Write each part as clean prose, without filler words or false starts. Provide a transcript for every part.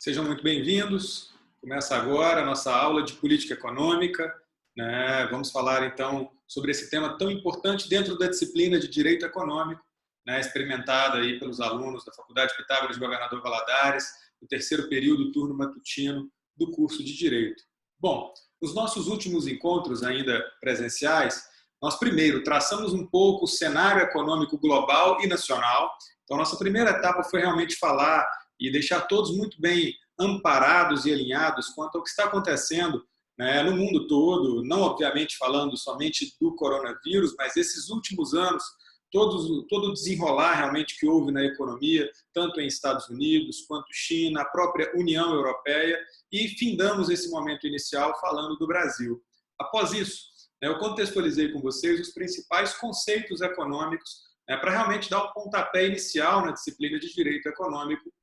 Sejam muito bem-vindos. Começa agora a nossa aula de política econômica, né? Vamos falar então sobre esse tema tão importante dentro da disciplina de Direito Econômico, né? Experimentada aí pelos alunos da Faculdade Pitágoras de Governador Valadares, no terceiro período, turno matutino do curso de Direito. Bom, nos nossos últimos encontros ainda presenciais, nós primeiro traçamos um pouco o cenário econômico global e nacional. Então, nossa primeira etapa foi realmente falar e deixar todos muito bem amparados e alinhados quanto ao que está acontecendo, né, no mundo todo, não obviamente falando somente do coronavírus, mas esses últimos anos, todo o desenrolar realmente que houve na economia, tanto em Estados Unidos quanto China, a própria União Europeia, e findamos esse momento inicial falando do Brasil. Após isso, eu contextualizei com vocês os principais conceitos econômicos, para realmente dar um pontapé inicial na disciplina de Direito Econômico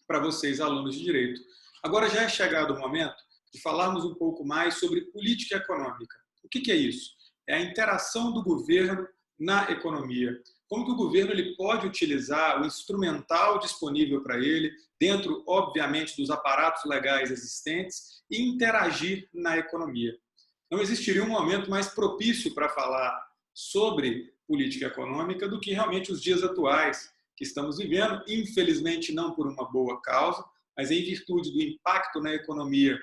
para vocês, alunos de Direito. Agora já é chegado o momento de falarmos um pouco mais sobre política econômica. O que é isso? É a interação do governo na economia. Como que o governo ele pode utilizar o instrumental disponível para ele, dentro, obviamente, dos aparatos legais existentes, e interagir na economia. Não existiria um momento mais propício para falar sobre política econômica do que realmente os dias atuais que estamos vivendo, infelizmente não por uma boa causa, mas em virtude do impacto na economia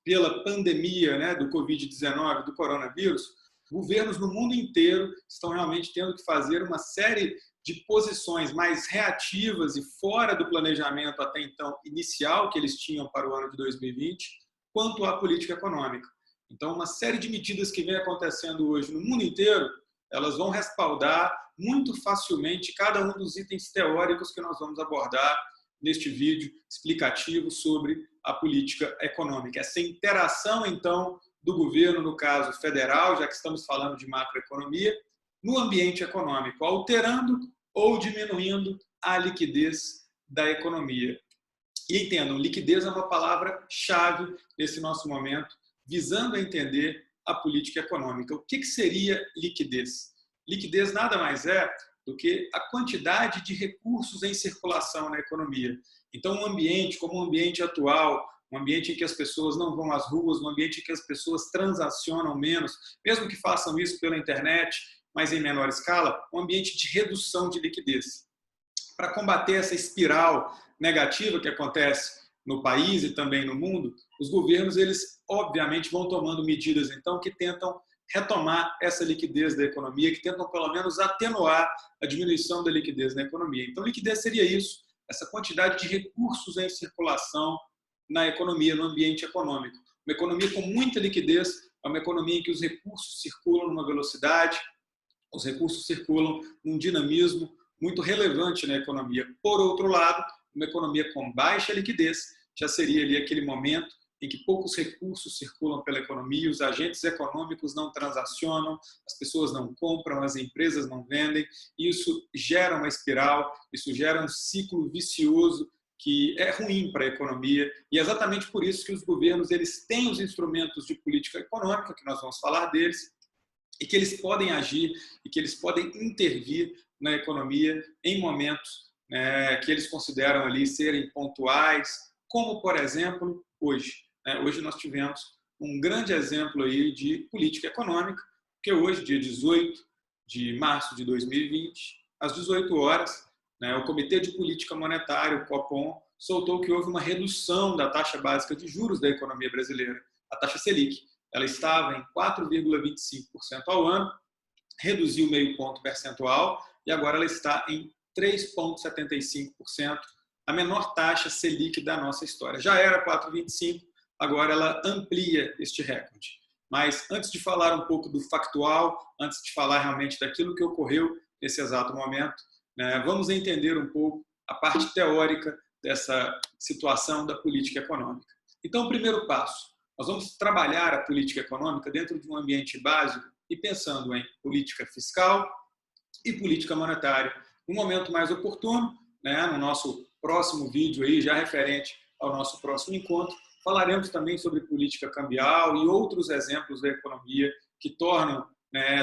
pela pandemia, né, do Covid-19, do coronavírus. Governos no mundo inteiro estão realmente tendo que fazer uma série de posições mais reativas e fora do planejamento até então inicial que eles tinham para o ano de 2020, quanto à política econômica. Então, uma série de medidas que vem acontecendo hoje no mundo inteiro, elas vão respaldar muito facilmente cada um dos itens teóricos que nós vamos abordar neste vídeo explicativo sobre a política econômica. Essa interação, então, do governo, no caso federal, já que estamos falando de macroeconomia, no ambiente econômico, alterando ou diminuindo a liquidez da economia. E entendam, liquidez é uma palavra-chave nesse nosso momento, visando a entender a política econômica. O que seria liquidez? Liquidez nada mais é do que a quantidade de recursos em circulação na economia. Então, um ambiente como o ambiente atual, um ambiente em que as pessoas não vão às ruas, um ambiente em que as pessoas transacionam menos, mesmo que façam isso pela internet, mas em menor escala, um ambiente de redução de liquidez. Para combater essa espiral negativa que acontece no país e também no mundo, os governos, eles obviamente vão tomando medidas então que tentam retomar essa liquidez da economia, que tentam pelo menos atenuar a diminuição da liquidez na economia. Então, liquidez seria isso, essa quantidade de recursos em circulação na economia, no ambiente econômico. Uma economia com muita liquidez é uma economia em que os recursos circulam numa velocidade, os recursos circulam num dinamismo muito relevante na economia. Por outro lado, uma economia com baixa liquidez já seria ali aquele momento em que poucos recursos circulam pela economia, os agentes econômicos não transacionam, as pessoas não compram, as empresas não vendem, e isso gera uma espiral, isso gera um ciclo vicioso que é ruim para a economia, e é exatamente por isso que os governos eles têm os instrumentos de política econômica, que nós vamos falar deles, e que eles podem agir e que eles podem intervir na economia em momentos que eles consideram ali serem pontuais, como, por exemplo, hoje. Hoje nós tivemos um grande exemplo aí de política econômica, porque hoje, dia 18 de março de 2020, às 18 horas, o Comitê de Política Monetária, o Copom, soltou que houve uma redução da taxa básica de juros da economia brasileira, a taxa Selic. Ela estava em 4,25% ao ano, reduziu meio ponto percentual e agora ela está em 3,75%, a menor taxa Selic da nossa história. Já era 4,25%, agora ela amplia este recorde. Mas antes de falar um pouco do factual, antes de falar realmente daquilo que ocorreu nesse exato momento, vamos entender um pouco a parte teórica dessa situação da política econômica. Então, o primeiro passo, nós vamos trabalhar a política econômica dentro de um ambiente básico e pensando em política fiscal e política monetária. No momento mais oportuno, no nosso próximo vídeo aí, já referente ao nosso próximo encontro, falaremos também sobre política cambial e outros exemplos da economia que tornam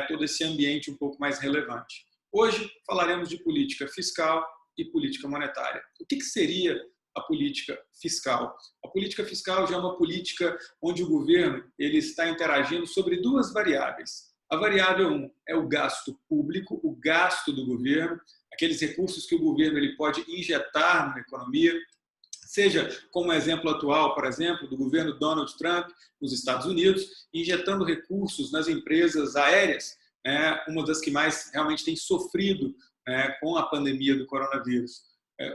todo esse ambiente um pouco mais relevante. Hoje falaremos de política fiscal e política monetária. O que seria a política fiscal. A política fiscal já é uma política onde o governo ele está interagindo sobre duas variáveis. A variável 1 é o gasto público, o gasto do governo, aqueles recursos que o governo ele pode injetar na economia, seja como exemplo atual, por exemplo, do governo Donald Trump nos Estados Unidos, injetando recursos nas empresas aéreas, uma das que mais realmente tem sofrido com a pandemia do coronavírus.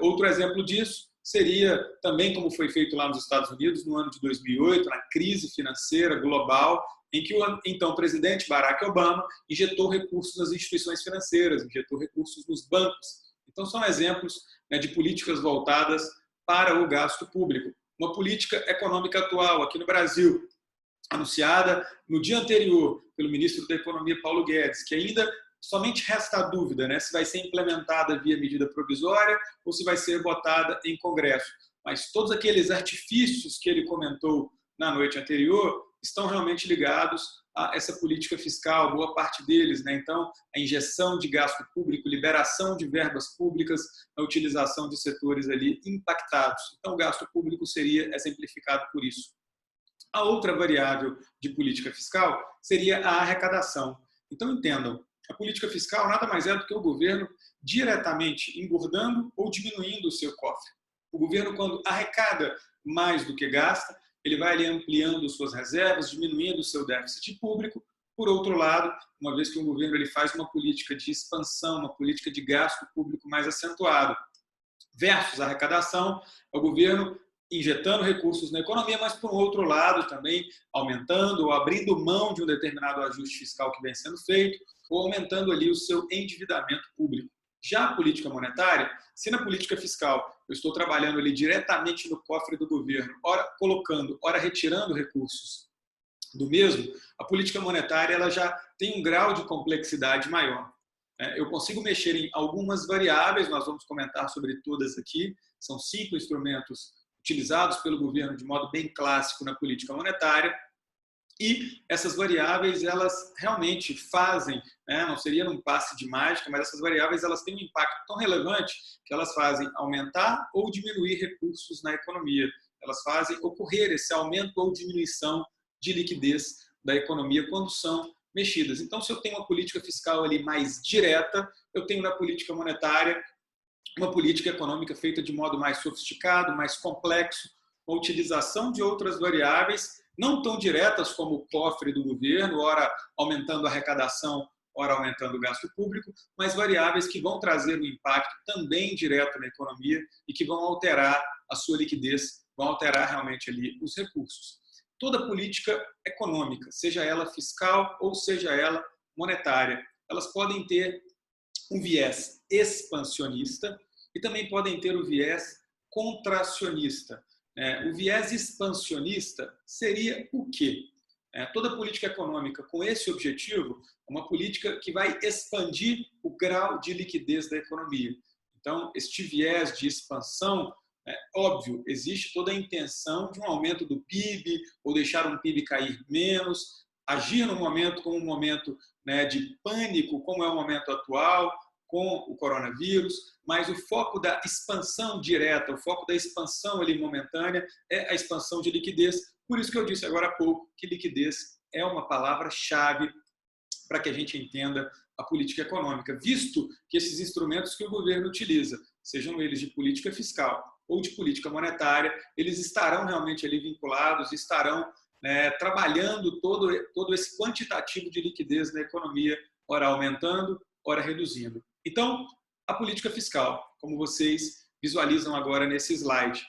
Outro exemplo disso seria também como foi feito lá nos Estados Unidos no ano de 2008, na crise financeira global, em que o então presidente Barack Obama injetou recursos nas instituições financeiras, injetou recursos nos bancos. Então, são exemplos de políticas voltadas para o gasto público. Uma política econômica atual aqui no Brasil, anunciada no dia anterior pelo ministro da Economia, Paulo Guedes, que ainda somente resta a dúvida se vai ser implementada via medida provisória ou se vai ser votada em Congresso. Mas todos aqueles artifícios que ele comentou na noite anterior estão realmente ligados a essa política fiscal, boa parte deles. Então, a injeção de gasto público, liberação de verbas públicas, a utilização de setores ali impactados. Então, o gasto público seria exemplificado por isso. A outra variável de política fiscal seria a arrecadação. Então, entendam, a política fiscal nada mais é do que o governo diretamente engordando ou diminuindo o seu cofre. O governo, quando arrecada mais do que gasta, ele vai ali ampliando suas reservas, diminuindo o seu déficit público. Por outro lado, uma vez que o governo ele faz uma política de expansão, uma política de gasto público mais acentuado, versus a arrecadação, é o governo injetando recursos na economia, mas, por outro lado, também aumentando ou abrindo mão de um determinado ajuste fiscal que vem sendo feito, ou aumentando ali o seu endividamento público. Já a política monetária, se na política fiscal eu estou trabalhando ali diretamente no cofre do governo, ora colocando, ora retirando recursos do mesmo, a política monetária ela já tem um grau de complexidade maior. Eu consigo mexer em algumas variáveis, nós vamos comentar sobre todas aqui, são 5 instrumentos utilizados pelo governo de modo bem clássico na política monetária, e essas variáveis, elas realmente fazem, não seria num passe de mágica, mas essas variáveis elas têm um impacto tão relevante que elas fazem aumentar ou diminuir recursos na economia. Elas fazem ocorrer esse aumento ou diminuição de liquidez da economia quando são mexidas. Então, se eu tenho uma política fiscal ali mais direta, eu tenho na política monetária uma política econômica feita de modo mais sofisticado, mais complexo, com a utilização de outras variáveis não tão diretas como o cofre do governo, ora aumentando a arrecadação, ora aumentando o gasto público, mas variáveis que vão trazer um impacto também direto na economia e que vão alterar a sua liquidez, vão alterar realmente ali os recursos. Toda política econômica, seja ela fiscal ou seja ela monetária, elas podem ter um viés expansionista e também podem ter o viés contracionista. O viés expansionista seria o quê? Toda política econômica com esse objetivo é uma política que vai expandir o grau de liquidez da economia. Então, este viés de expansão, óbvio, existe toda a intenção de um aumento do PIB ou deixar um PIB cair menos, agir no momento como um momento de pânico, como é o momento atual, com o coronavírus, mas o foco da expansão direta, o foco da expansão ali momentânea é a expansão de liquidez. Por isso que eu disse agora há pouco que liquidez é uma palavra-chave para que a gente entenda a política econômica, visto que esses instrumentos que o governo utiliza, sejam eles de política fiscal ou de política monetária, eles estarão realmente ali vinculados, estarão trabalhando todo esse quantitativo de liquidez na economia, ora aumentando, ora reduzindo. Então, a política fiscal, como vocês visualizam agora nesse slide,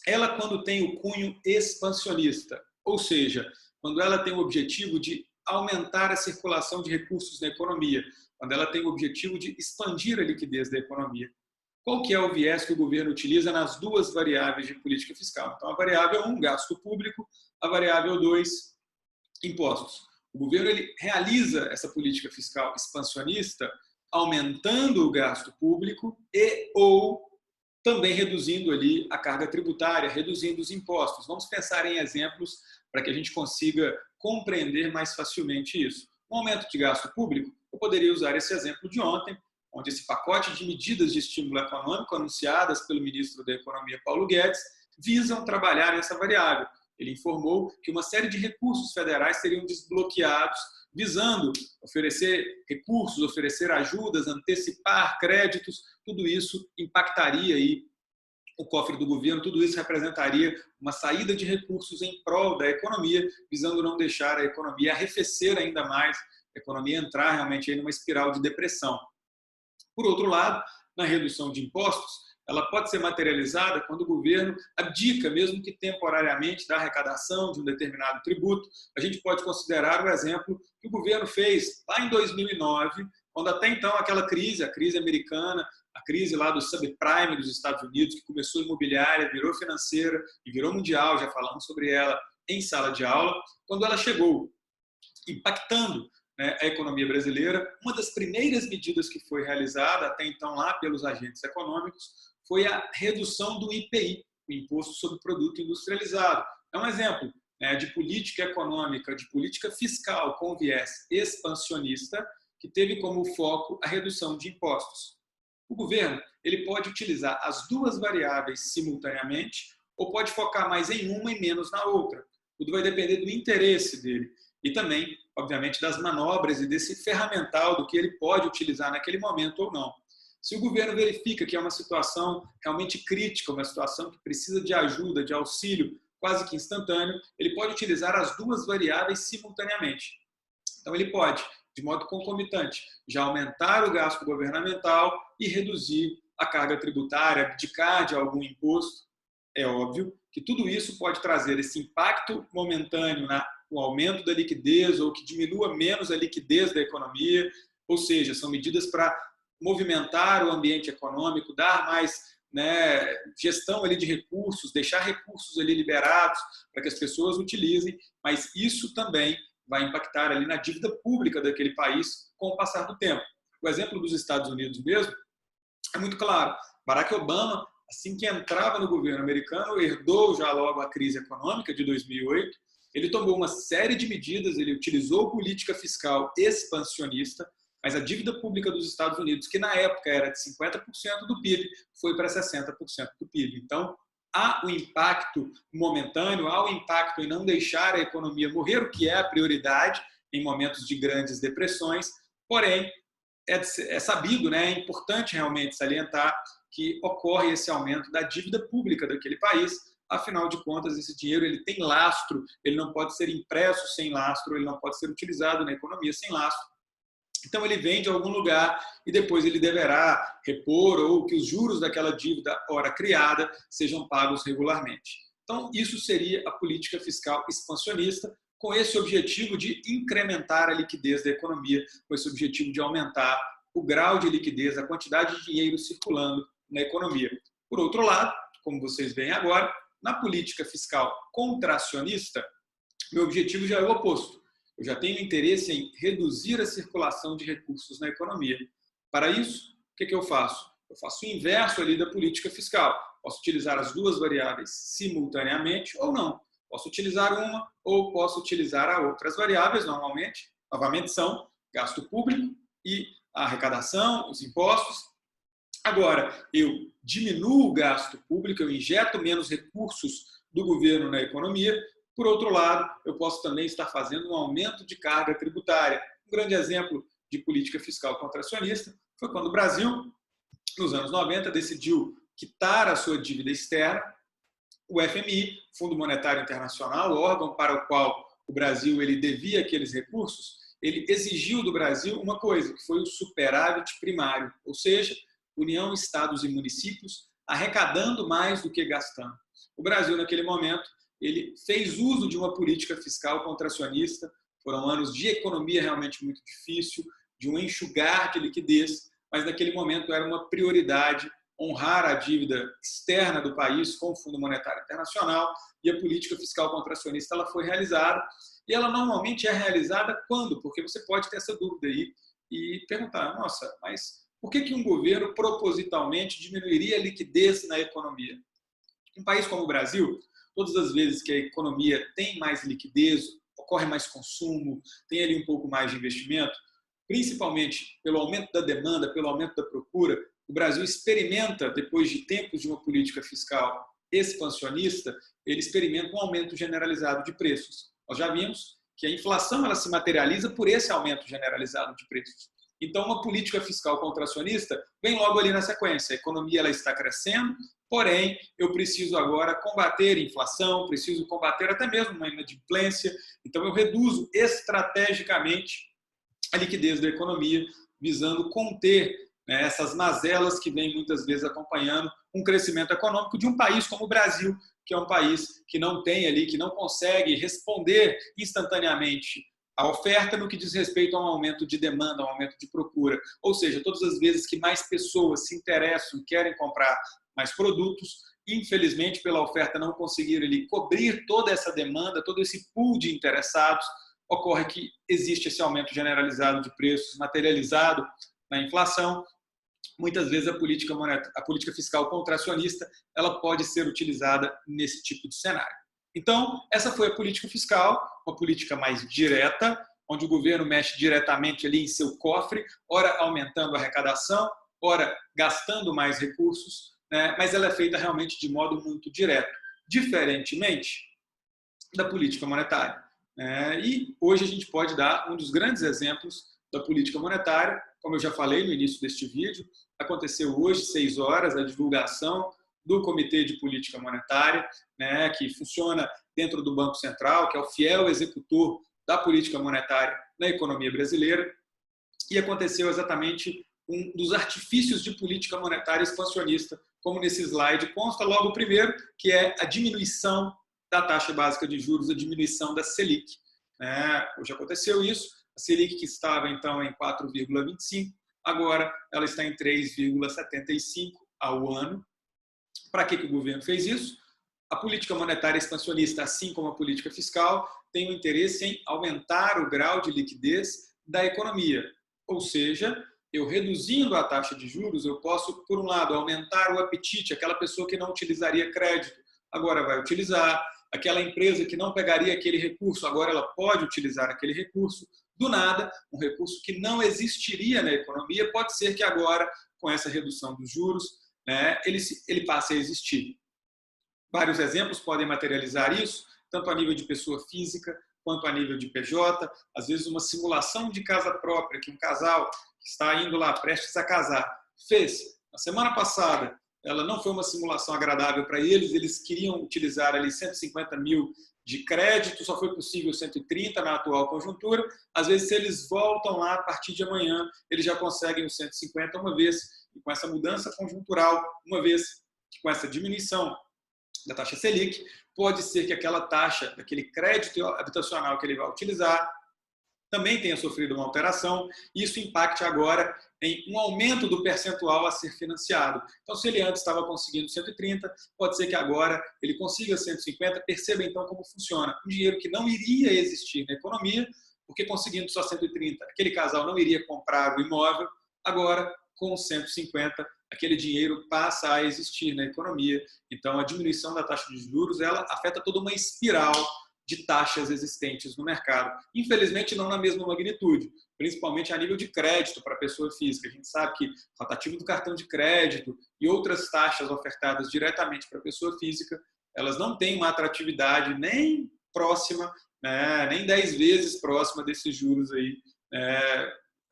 ela quando tem o cunho expansionista, ou seja, quando ela tem o objetivo de aumentar a circulação de recursos na economia, quando ela tem o objetivo de expandir a liquidez da economia. Qual que é o viés que o governo utiliza nas duas variáveis de política fiscal? Então, a variável 1, gasto público, a variável 2, impostos. O governo ele realiza essa política fiscal expansionista aumentando o gasto público e ou também reduzindo ali a carga tributária, reduzindo os impostos. Vamos pensar em exemplos para que a gente consiga compreender mais facilmente isso. Um aumento de gasto público, eu poderia usar esse exemplo de ontem, onde esse pacote de medidas de estímulo econômico anunciadas pelo ministro da Economia, Paulo Guedes, visam trabalhar essa variável. Ele informou que uma série de recursos federais seriam desbloqueados, visando oferecer recursos, oferecer ajudas, antecipar créditos. Tudo isso impactaria aí o cofre do governo, tudo isso representaria uma saída de recursos em prol da economia, visando não deixar a economia arrefecer ainda mais, a economia entrar realmente aí numa espiral de depressão. Por outro lado, na redução de impostos, ela pode ser materializada quando o governo abdica, mesmo que temporariamente, da arrecadação de um determinado tributo. A gente pode considerar o exemplo que o governo fez lá em 2009, quando até então aquela crise, a crise americana, a crise lá do subprime dos Estados Unidos, que começou imobiliária, virou financeira e virou mundial, já falamos sobre ela em sala de aula, quando ela chegou impactando, né, a economia brasileira, uma das primeiras medidas que foi realizada até então lá pelos agentes econômicos foi a redução do IPI, o Imposto sobre Produto Industrializado. É um exemplo, né, de política econômica, de política fiscal com viés expansionista, que teve como foco a redução de impostos. O governo ele pode utilizar as duas variáveis simultaneamente ou pode focar mais em uma e menos na outra. Tudo vai depender do interesse dele e também, obviamente, das manobras e desse ferramental do que ele pode utilizar naquele momento ou não. Se o governo verifica que é uma situação realmente crítica, uma situação que precisa de ajuda, de auxílio quase que instantâneo, ele pode utilizar as duas variáveis simultaneamente. Então, ele pode, de modo concomitante, já aumentar o gasto governamental e reduzir a carga tributária, abdicar de algum imposto. É óbvio que tudo isso pode trazer esse impacto momentâneo no aumento da liquidez ou que diminua menos a liquidez da economia, ou seja, são medidas para movimentar o ambiente econômico, dar mais, né, gestão ali de recursos, deixar recursos ali liberados para que as pessoas utilizem, mas isso também vai impactar ali na dívida pública daquele país com o passar do tempo. O exemplo dos Estados Unidos mesmo é muito claro. Barack Obama, assim que entrava no governo americano, herdou já logo a crise econômica de 2008, ele tomou uma série de medidas, ele utilizou política fiscal expansionista, mas a dívida pública dos Estados Unidos, que na época era de 50% do PIB, foi para 60% do PIB. Então, há o impacto momentâneo, há o impacto em não deixar a economia morrer, o que é a prioridade em momentos de grandes depressões, porém, é sabido, né, é importante realmente salientar que ocorre esse aumento da dívida pública daquele país. Afinal de contas, esse dinheiro ele tem lastro, ele não pode ser impresso sem lastro, ele não pode ser utilizado na economia sem lastro. Então, ele vem de algum lugar e depois ele deverá repor ou que os juros daquela dívida, ora criada, sejam pagos regularmente. Então, isso seria a política fiscal expansionista, com esse objetivo de incrementar a liquidez da economia, com esse objetivo de aumentar o grau de liquidez, a quantidade de dinheiro circulando na economia. Por outro lado, como vocês veem agora, na política fiscal contracionista, meu objetivo já é o oposto. Eu já tenho interesse em reduzir a circulação de recursos na economia. Para isso, o que eu faço? Eu faço o inverso ali da política fiscal. Posso utilizar as duas variáveis simultaneamente ou não. Posso utilizar uma ou posso utilizar a outra. As variáveis, novamente, são gasto público e a arrecadação, os impostos. Agora, eu diminuo o gasto público, eu injeto menos recursos do governo na economia. Por outro lado, eu posso também estar fazendo um aumento de carga tributária. Um grande exemplo de política fiscal contracionista foi quando o Brasil, nos anos 90, decidiu quitar a sua dívida externa. O FMI, Fundo Monetário Internacional, o órgão para o qual o Brasil ele devia aqueles recursos, ele exigiu do Brasil uma coisa, que foi o superávit primário, ou seja, União, Estados e municípios arrecadando mais do que gastando. O Brasil, naquele momento, ele fez uso de uma política fiscal contracionista, foram anos de economia realmente muito difícil, de um enxugar de liquidez, mas naquele momento era uma prioridade honrar a dívida externa do país com o Fundo Monetário Internacional e a política fiscal contracionista ela foi realizada. E ela normalmente é realizada quando? Porque você pode ter essa dúvida aí e perguntar, nossa, mas por que um governo propositalmente diminuiria a liquidez na economia? Um país como o Brasil, todas as vezes que a economia tem mais liquidez, ocorre mais consumo, tem ali um pouco mais de investimento, principalmente pelo aumento da demanda, pelo aumento da procura, o Brasil experimenta, depois de tempos de uma política fiscal expansionista, ele experimenta um aumento generalizado de preços. Nós já vimos que a inflação ela se materializa por esse aumento generalizado de preços. Então, uma política fiscal contracionista vem logo ali na sequência. A economia ela está crescendo, porém, eu preciso agora combater a inflação, preciso combater até mesmo uma inadimplência. Então, eu reduzo estrategicamente a liquidez da economia, visando conter, né, essas mazelas que vêm muitas vezes acompanhando um crescimento econômico de um país como o Brasil, que é um país que não tem ali, que não consegue responder instantaneamente a oferta no que diz respeito a um aumento de demanda, a um aumento de procura. Ou seja, todas as vezes que mais pessoas se interessam e querem comprar mais produtos, infelizmente, pela oferta não conseguir ali cobrir toda essa demanda, todo esse pool de interessados, ocorre que existe esse aumento generalizado de preços materializado na inflação. Muitas vezes a política fiscal contracionista ela pode ser utilizada nesse tipo de cenário. Então, essa foi a política fiscal, uma política mais direta, onde o governo mexe diretamente ali em seu cofre, ora aumentando a arrecadação, ora gastando mais recursos, né? Mas ela é feita realmente de modo muito direto, diferentemente da política monetária. E hoje a gente pode dar um dos grandes exemplos da política monetária, como eu já falei no início deste vídeo, aconteceu hoje, 6 horas, a divulgação do Comitê de Política Monetária, né, que funciona dentro do Banco Central, que é o fiel executor da política monetária na economia brasileira, e aconteceu exatamente um dos artifícios de política monetária expansionista, como nesse slide consta logo o primeiro, que é a diminuição da taxa básica de juros, a diminuição da Selic. Hoje aconteceu isso, a Selic que estava então em 4,25, agora ela está em 3,75 ao ano. Para que o governo fez isso? A política monetária expansionista, assim como a política fiscal, tem o interesse em aumentar o grau de liquidez da economia. Ou seja, eu reduzindo a taxa de juros, eu posso, por um lado, aumentar o apetite, aquela pessoa que não utilizaria crédito, agora vai utilizar, aquela empresa que não pegaria aquele recurso, agora ela pode utilizar aquele recurso. Do nada, um recurso que não existiria na economia, pode ser que agora, com essa redução dos juros, ele passe a existir. Vários exemplos podem materializar isso, tanto a nível de pessoa física, quanto a nível de PJ. Às vezes, uma simulação de casa própria, que um casal que está indo lá, prestes a casar, fez na semana passada. Ela não foi uma simulação agradável para eles, eles queriam utilizar ali 150 mil de crédito, só foi possível 130 na atual conjuntura. Às vezes, se eles voltam lá a partir de amanhã, eles já conseguem os 150 uma vez, e com essa mudança conjuntural, uma vez que com essa diminuição da taxa Selic, pode ser que aquela taxa, daquele crédito habitacional que ele vai utilizar, também tenha sofrido uma alteração, e isso impacte agora em um aumento do percentual a ser financiado. Então, se ele antes estava conseguindo 130, pode ser que agora ele consiga 150. Perceba então como funciona. Um dinheiro que não iria existir na economia, porque conseguindo só 130, aquele casal não iria comprar o imóvel, agora com 150, aquele dinheiro passa a existir na economia. Então, a diminuição da taxa de juros ela afeta toda uma espiral de taxas existentes no mercado. Infelizmente, não na mesma magnitude, principalmente a nível de crédito para a pessoa física. A gente sabe que rotativo do cartão de crédito e outras taxas ofertadas diretamente para a pessoa física, elas não têm uma atratividade nem próxima, nem 10 vezes próxima desses juros aí.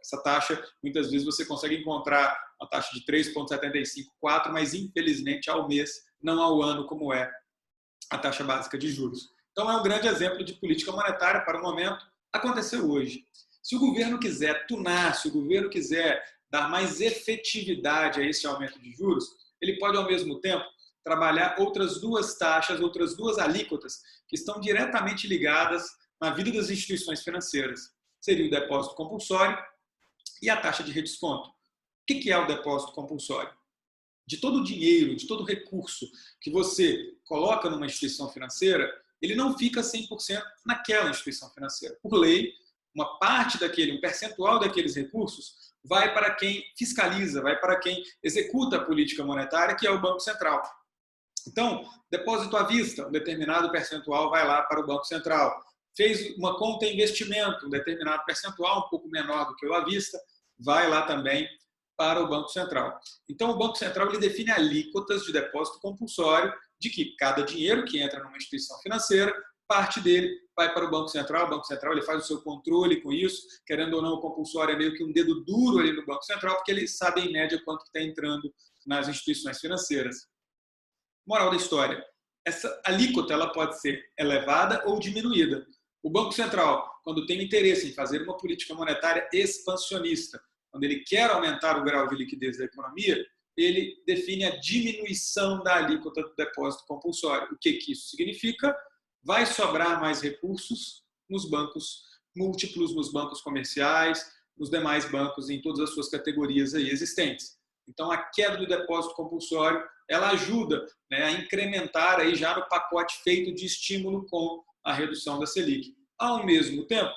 Essa taxa, muitas vezes você consegue encontrar uma taxa de 3,75, 4, mas infelizmente ao mês, não ao ano, como é a taxa básica de juros. Então, é um grande exemplo de política monetária para o momento. Aconteceu hoje. Se o governo quiser tunar, se o governo quiser dar mais efetividade a esse aumento de juros, ele pode, ao mesmo tempo, trabalhar outras duas taxas, outras duas alíquotas que estão diretamente ligadas na vida das instituições financeiras. Seria o depósito compulsório e a taxa de redesconto. O que é o depósito compulsório? De todo o dinheiro, de todo o recurso que você coloca numa instituição financeira, ele não fica 100% naquela instituição financeira. Por lei, uma parte daquele, um percentual daqueles recursos vai para quem fiscaliza, vai para quem executa a política monetária, que é o Banco Central. Então, depósito à vista, um determinado percentual vai lá para o Banco Central. fez uma conta em investimento, um determinado percentual, um pouco menor do que o à vista, vai lá também para o Banco Central. Então, o Banco Central ele define alíquotas de depósito compulsório de que cada dinheiro que entra numa instituição financeira, parte dele vai para o Banco Central ele faz o seu controle com isso, querendo ou não, o compulsório é meio que um dedo duro ali no Banco Central, porque ele sabe em média quanto está entrando nas instituições financeiras. Moral da história, essa alíquota ela pode ser elevada ou diminuída. O Banco Central, quando tem interesse em fazer uma política monetária expansionista, quando ele quer aumentar o grau de liquidez da economia, ele define a diminuição da alíquota do depósito compulsório. O que isso significa? Vai sobrar mais recursos nos bancos múltiplos, nos bancos comerciais, nos demais bancos, em todas as suas categorias aí existentes. Então, a queda do depósito compulsório, ela ajuda, né, a incrementar aí já no pacote feito de estímulo com a redução da Selic. Ao mesmo tempo,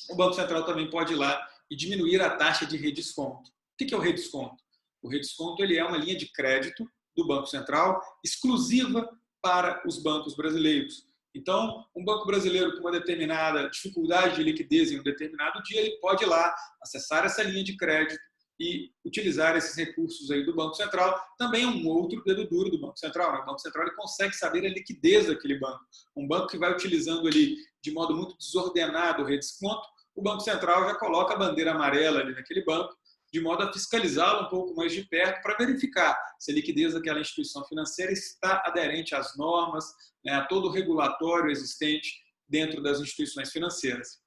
o Banco Central também pode ir lá e diminuir a taxa de redesconto. O que é o redesconto? O redesconto ele é uma linha de crédito do Banco Central exclusiva para os bancos brasileiros. Então, um banco brasileiro com uma determinada dificuldade de liquidez em um determinado dia, ele pode ir lá, acessar essa linha de crédito e utilizar esses recursos aí do Banco Central. Também é um outro dedo duro do Banco Central, né? O Banco Central ele consegue saber a liquidez daquele banco. Um banco que vai utilizando ali de modo muito desordenado o redesconto, o Banco Central já coloca a bandeira amarela ali naquele banco, de modo a fiscalizá-lo um pouco mais de perto para verificar se a liquidez daquela instituição financeira está aderente às normas, né, a todo o regulatório existente dentro das instituições financeiras.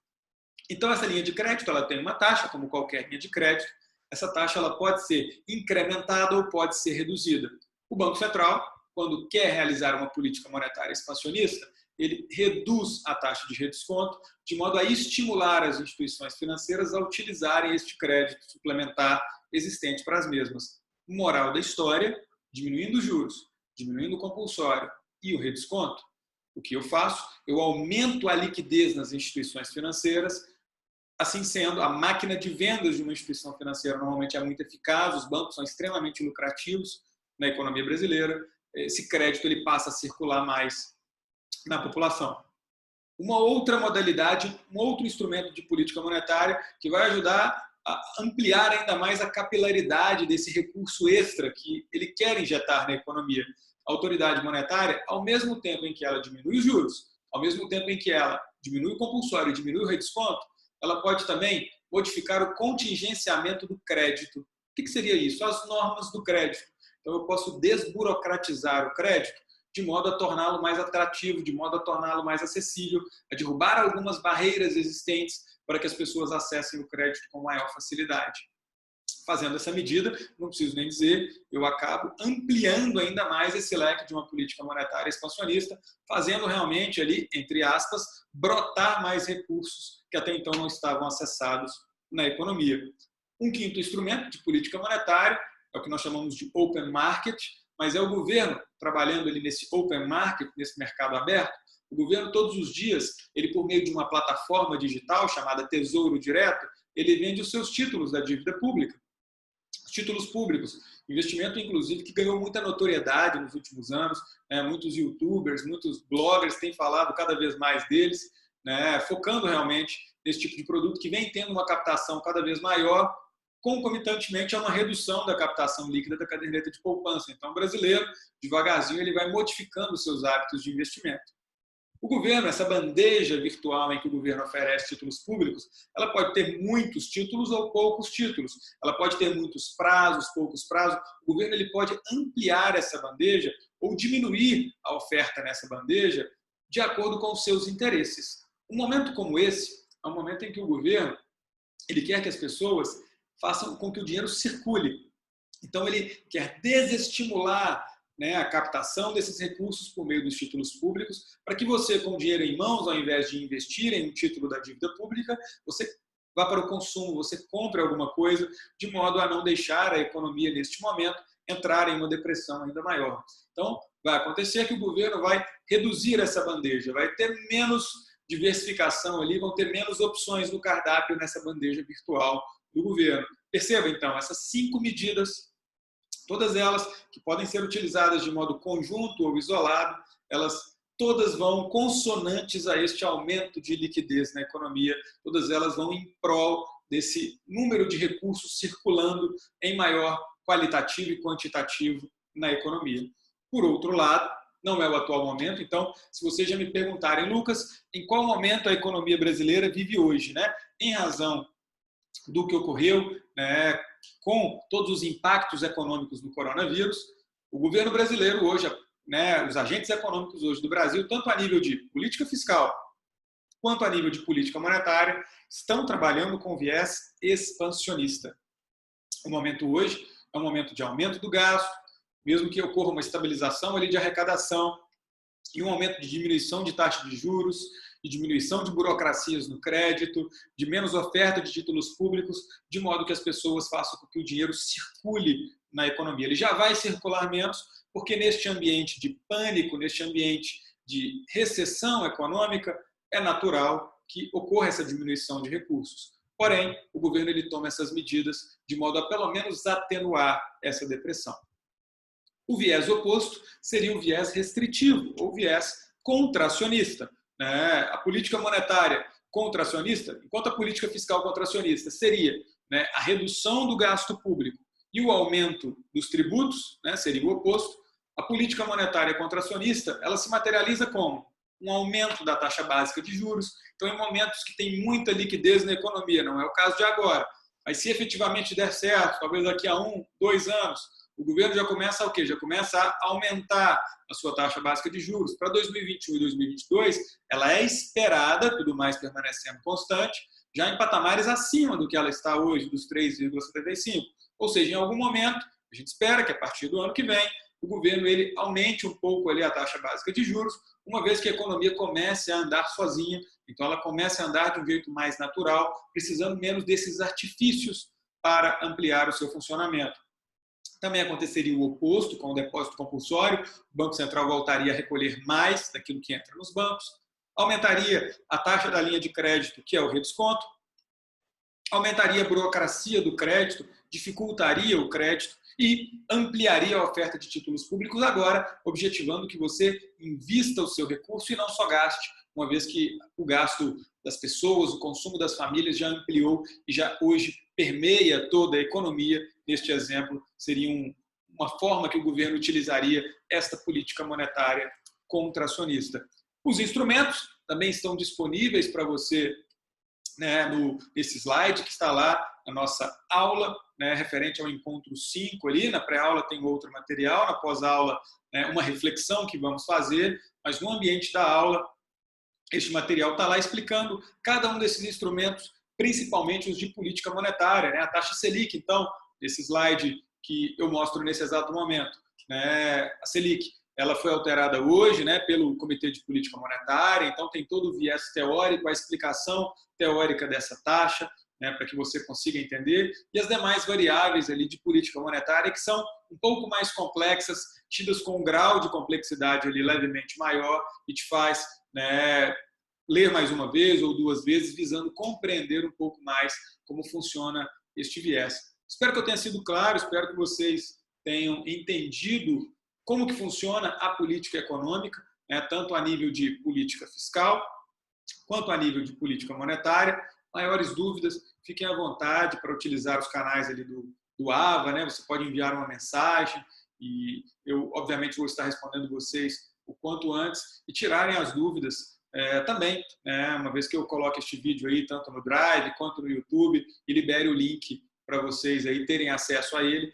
Então, essa linha de crédito ela tem uma taxa, como qualquer linha de crédito. Essa taxa ela pode ser incrementada ou pode ser reduzida. O Banco Central, quando quer realizar uma política monetária expansionista, ele reduz a taxa de redesconto de modo a estimular as instituições financeiras a utilizarem este crédito suplementar existente para as mesmas. Moral da história, diminuindo os juros, diminuindo o compulsório e o redesconto, o que eu faço? Eu aumento a liquidez nas instituições financeiras. Assim sendo, a máquina de vendas de uma instituição financeira normalmente é muito eficaz, os bancos são extremamente lucrativos na economia brasileira, esse crédito ele passa a circular mais na população. Uma outra modalidade, um outro instrumento de política monetária que vai ajudar a ampliar ainda mais a capilaridade desse recurso extra que ele quer injetar na economia. A autoridade monetária, ao mesmo tempo em que ela diminui os juros, ao mesmo tempo em que ela diminui o compulsório e diminui o redesconto, ela pode também modificar o contingenciamento do crédito. O que seria isso? As normas do crédito. Então, eu posso desburocratizar o crédito de modo a torná-lo mais atrativo, de modo a torná-lo mais acessível, a derrubar algumas barreiras existentes para que as pessoas acessem o crédito com maior facilidade. Fazendo essa medida, não preciso nem dizer, eu acabo ampliando ainda mais esse leque de uma política monetária expansionista, fazendo realmente ali, entre aspas, brotar mais recursos que até então não estavam acessados na economia. Um quinto instrumento de política monetária é o que nós chamamos de open market, mas é o governo trabalhando ali nesse open market, nesse mercado aberto. O governo, todos os dias, ele por meio de uma plataforma digital chamada Tesouro Direto, ele vende os seus títulos da dívida pública. Os títulos públicos, investimento inclusive que ganhou muita notoriedade nos últimos anos, né? Muitos youtubers, muitos bloggers têm falado cada vez mais deles, né? Focando realmente nesse tipo de produto que vem tendo uma captação cada vez maior, concomitantemente a uma redução da captação líquida da caderneta de poupança. Então, o brasileiro, devagarzinho, ele vai modificando os seus hábitos de investimento. O governo, essa bandeja virtual em que o governo oferece títulos públicos, ela pode ter muitos títulos ou poucos títulos. Ela pode ter muitos prazos, poucos prazos. O governo ele pode ampliar essa bandeja ou diminuir a oferta nessa bandeja de acordo com os seus interesses. Um momento como esse é um momento em que o governo ele quer que as pessoas façam com que o dinheiro circule. Então, ele quer desestimular, né, a captação desses recursos por meio dos títulos públicos, para que você, com dinheiro em mãos, ao invés de investir em um título da dívida pública, você vá para o consumo, você compre alguma coisa, de modo a não deixar a economia, neste momento, entrar em uma depressão ainda maior. Então, vai acontecer que o governo vai reduzir essa bandeja, vai ter menos diversificação ali, vão ter menos opções no cardápio nessa bandeja virtual do governo. Perceba, então, essas 5 medidas, todas elas que podem ser utilizadas de modo conjunto ou isolado, elas todas vão consonantes a este aumento de liquidez na economia, todas elas vão em prol desse número de recursos circulando em maior qualitativo e quantitativo na economia. Por outro lado, não é o atual momento, então, se vocês já me perguntarem, Lucas, em qual momento a economia brasileira vive hoje, né? Em razão do que ocorreu, né, com todos os impactos econômicos do coronavírus, o governo brasileiro hoje, né, os agentes econômicos hoje do Brasil, tanto a nível de política fiscal quanto a nível de política monetária, estão trabalhando com viés expansionista. O momento hoje é um momento de aumento do gasto, mesmo que ocorra uma estabilização ali de arrecadação e um aumento de diminuição de taxa de juros, de diminuição de burocracias no crédito, de menos oferta de títulos públicos, de modo que as pessoas façam com que o dinheiro circule na economia. Ele já vai circular menos, porque neste ambiente de pânico, neste ambiente de recessão econômica, é natural que ocorra essa diminuição de recursos. Porém, o governo ele toma essas medidas de modo a pelo menos atenuar essa depressão. O viés oposto seria o viés restritivo, ou viés contracionista. A política monetária contracionista, enquanto a política fiscal contracionista seria a redução do gasto público e o aumento dos tributos, seria o oposto, a política monetária contracionista ela se materializa como um aumento da taxa básica de juros. Então, em momentos que tem muita liquidez na economia, não é o caso de agora, mas se efetivamente der certo, talvez daqui a 1, 2 anos, o governo já começa a o quê? Já começa a aumentar a sua taxa básica de juros. Para 2021 e 2022, ela é esperada, tudo mais permanecendo constante, já em patamares acima do que ela está hoje, dos 3,75. Ou seja, em algum momento, a gente espera que a partir do ano que vem, o governo ele aumente um pouco ali a taxa básica de juros, uma vez que a economia comece a andar sozinha, então ela comece a andar de um jeito mais natural, precisando menos desses artifícios para ampliar o seu funcionamento. Também aconteceria o oposto com o depósito compulsório, o Banco Central voltaria a recolher mais daquilo que entra nos bancos, aumentaria a taxa da linha de crédito, que é o redesconto, aumentaria a burocracia do crédito, dificultaria o crédito e ampliaria a oferta de títulos públicos, agora objetivando que você invista o seu recurso e não só gaste, uma vez que o gasto das pessoas, o consumo das famílias já ampliou e já hoje permeia toda a economia. Neste exemplo, seria uma forma que o governo utilizaria esta política monetária contracionista. Os instrumentos também estão disponíveis para você nesse slide que está lá na nossa aula, referente ao encontro 5 ali. Na pré-aula tem outro material, na pós-aula uma reflexão que vamos fazer, mas no ambiente da aula, este material está lá explicando cada um desses instrumentos, principalmente os de política monetária, a taxa Selic. Então, esse slide que eu mostro nesse exato momento, a Selic, ela foi alterada hoje pelo Comitê de Política Monetária, então tem todo o viés teórico, a explicação teórica dessa taxa, para que você consiga entender, e as demais variáveis ali de política monetária que são um pouco mais complexas, tidas com um grau de complexidade ali levemente maior e te faz ler mais uma vez ou 2 vezes, visando compreender um pouco mais como funciona este viés. Espero que eu tenha sido claro, espero que vocês tenham entendido como que funciona a política econômica, tanto a nível de política fiscal, quanto a nível de política monetária. Maiores dúvidas, fiquem à vontade para utilizar os canais ali do AVA, você pode enviar uma mensagem e eu, obviamente, vou estar respondendo vocês o quanto antes e tirarem as dúvidas também, uma vez que eu coloque este vídeo aí, tanto no Drive quanto no YouTube, e libere o link para vocês aí terem acesso a ele,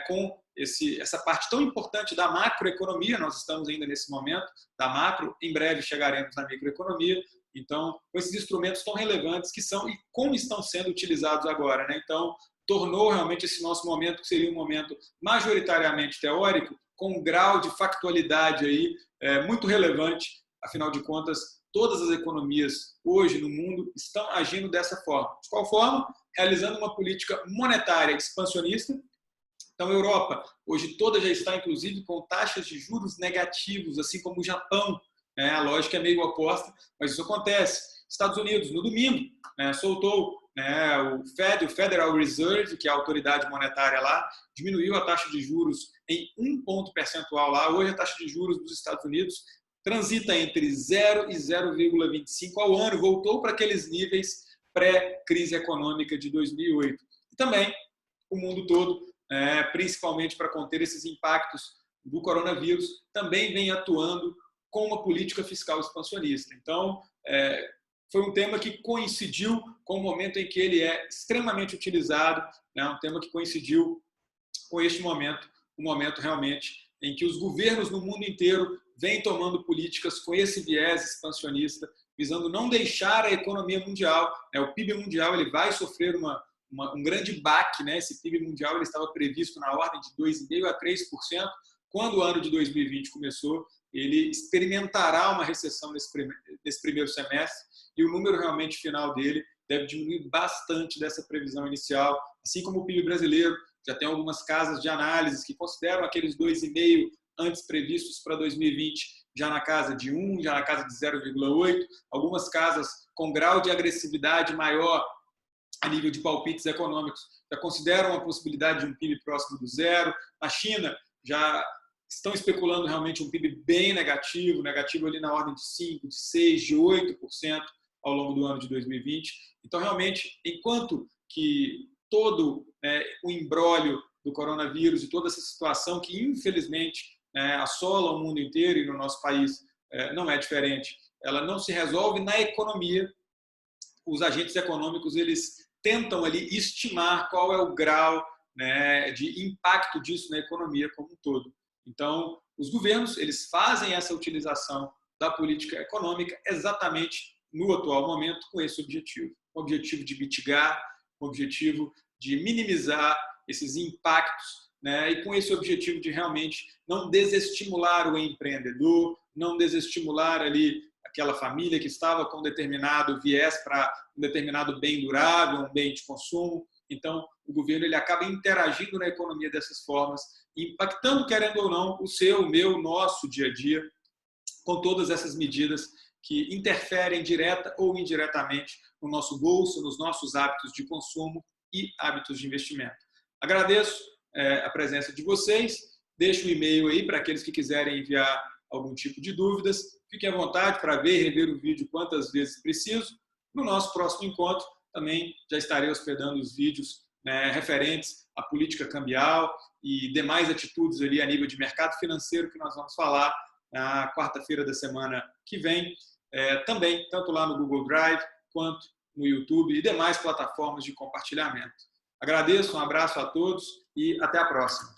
com essa parte tão importante da macroeconomia. Nós estamos ainda nesse momento da macro, em breve chegaremos na microeconomia. Então, com esses instrumentos tão relevantes que são e como estão sendo utilizados agora. Então, tornou realmente esse nosso momento, que seria um momento majoritariamente teórico, com um grau de factualidade aí, muito relevante. Afinal de contas, todas as economias hoje no mundo estão agindo dessa forma. De qual forma? Realizando uma política monetária expansionista. Então, a Europa, hoje toda já está, inclusive, com taxas de juros negativos, assim como o Japão. A lógica é meio oposta, mas isso acontece. Estados Unidos, no domingo, soltou o Federal Reserve, que é a autoridade monetária lá, diminuiu a taxa de juros em 1 ponto percentual lá. Hoje a taxa de juros dos Estados Unidos transita entre 0 e 0,25 ao ano, voltou para aqueles níveis pré-crise econômica de 2008. E também o mundo todo, principalmente para conter esses impactos do coronavírus, também vem atuando com uma política fiscal expansionista. Então, foi um tema que coincidiu com o momento em que ele é extremamente utilizado, um tema que coincidiu com este momento, um momento realmente em que os governos no mundo inteiro vêm tomando políticas com esse viés expansionista, visando não deixar a economia mundial, o PIB mundial ele vai sofrer um grande baque, Esse PIB mundial ele estava previsto na ordem de 2,5% a 3%, quando o ano de 2020 começou, ele experimentará uma recessão nesse primeiro semestre e o número realmente final dele deve diminuir bastante dessa previsão inicial, assim como o PIB brasileiro. Já tem algumas casas de análise que consideram aqueles 2,5% antes previstos para 2020 já na casa de 1%, já na casa de 0,8%, algumas casas com grau de agressividade maior a nível de palpites econômicos já consideram a possibilidade de um PIB próximo do zero. Na China já estão especulando realmente um PIB bem negativo ali na ordem de 5%, de 6%, de 8% ao longo do ano de 2020. Então, realmente, enquanto que todo o imbróglio do coronavírus e toda essa situação que, infelizmente, assola o mundo inteiro e no nosso país não é diferente, ela não se resolve na economia. Os agentes econômicos eles tentam ali estimar qual é o grau de impacto disso na economia como um todo. Então, os governos eles fazem essa utilização da política econômica exatamente no atual momento com esse objetivo. O objetivo de mitigar, o objetivo de minimizar esses impactos, e com esse objetivo de realmente não desestimular o empreendedor, não desestimular ali aquela família que estava com determinado viés para um determinado bem durável, um bem de consumo. Então, o governo ele acaba interagindo na economia dessas formas, impactando, querendo ou não, o seu, o meu, nosso dia a dia, com todas essas medidas que interferem direta ou indiretamente no nosso bolso, nos nossos hábitos de consumo e hábitos de investimento. Agradeço a presença de vocês. Deixo o e-mail aí para aqueles que quiserem enviar algum tipo de dúvidas. Fiquem à vontade para ver e rever o vídeo quantas vezes preciso. No nosso próximo encontro, também já estarei hospedando os vídeos referentes à política cambial e demais atitudes ali a nível de mercado financeiro que nós vamos falar na quarta-feira da semana que vem. Também, tanto lá no Google Drive, quanto no YouTube e demais plataformas de compartilhamento. Agradeço, um abraço a todos e até a próxima.